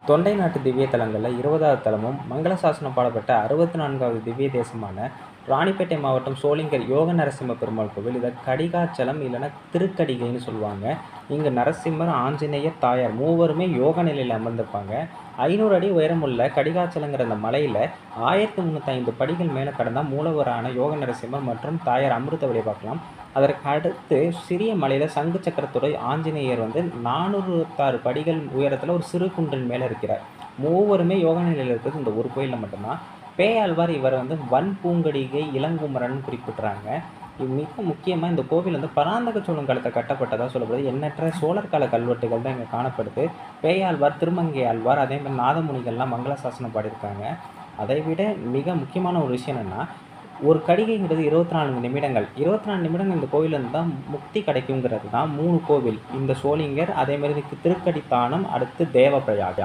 தொண்டை நாட்டு திவ்ய தலங்களில் 20வது தலமும் மங்களசாசனம் பாடப்பட்ட 64வது திவ்ய தேசமான ராணிப்பேட்டை மாவட்டம் சோளிங்கர் யோக நரசிம்ம பெருமாள் கோவில். இதை கடிகாச்சலம் இல்லைன்னா திருக்கடிகைன்னு சொல்லுவாங்க. இங்கு நரசிம்மர், ஆஞ்சநேயர், தாயார் மூவருமே யோக நிலையில் அமர்ந்திருப்பாங்க. 500 அடி உயரமுள்ள கடிகாச்சலங்கிற அந்த மலையில் 1305 படிகள் மேலே கடந்தால் மூலவரான யோக நரசிம்மர் மற்றும் தாயார் அமிர்தவழியை பார்க்கலாம். அதற்கு அடுத்து சிறிய மலையில் சங்கு சக்கரத்தோட ஆஞ்சநேயர் 406 படிகள் உயரத்தில் ஒரு சிறு குன்றின் மேலே இருக்கிறார். மூவருமே யோக நிலையில் இருக்கிறது இந்த ஒரு கோயிலில் மட்டும்தான். பேயாழ்வார் இவர் வன் பூங்கடிகை இளங்குமரன் குறிப்பிட்றாங்க. மிக முக்கியமாக இந்த கோவில் பராந்தக சோழன் காலத்தை கட்டப்பட்டதாக சொல்லப்படுது. எண்ணற்ற சோழர் கால கல்வெட்டுகள் தான் இங்கே காணப்படுது. பேயாழ்வார், திருமங்கை ஆழ்வார், அதே மாதிரி நாதமுனிகள்லாம் மங்களசாசனம் பாடியிருக்காங்க. அதை விட மிக முக்கியமான ஒரு விஷயம் என்னென்னா, ஒரு கடிகைங்கிறது 24 நிமிடங்கள். 24 நிமிடங்கள் இந்த கோவில் தான் முக்தி கிடைக்குங்கிறது தான் 3 கோவில். இந்த சோளிங்கர், அதே மாதிரி திருக்கடித்தானம், அடுத்து தேவப்பிரயாகம்.